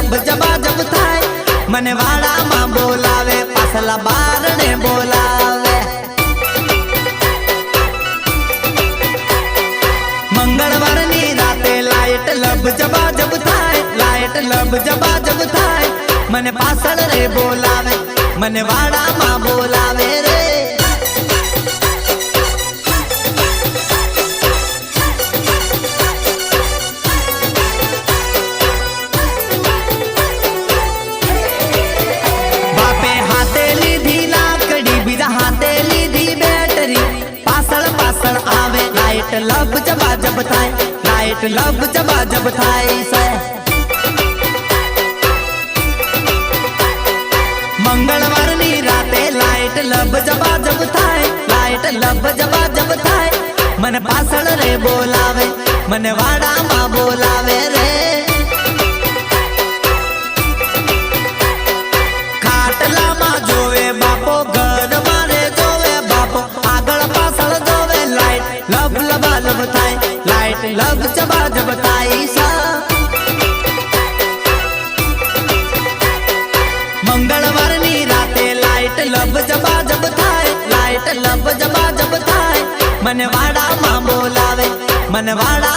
लब जबा जब थाय मने वाड़ा मां बोलावे पासला बारणे बोलावे। मंगलवार नी राते लाइट लब जबा जब थाय लाइट लब जबा जब थाय मने पासल रे बोलावे मने वाड़ा मां बोलावे रे। बापे हाथे लीधी लाकड़ी बीजा हाथे लीधी बैटरी पासल पासल आवे लाइट लब जबा जब थाय लाइट लब जबा जब थाय से। मंगलवार नी राते लाइट लब जबा जब थाय लाइट लब जबा जब थाय मन पासल रे बोलावे मने वाड़ा मां बोलावे रे। खाटला मां जोवे बापो घर मारे जोवे बापो आगळ पासल जोवे लाइट लब लबा लब थाय लाइट लब जबा जब थाय सा। मंगलवार नी राते लाइट लब जबा जब थाय लाइट लब जबा जब थाय मने वाड़ा मां बोलावे मने वाड़ा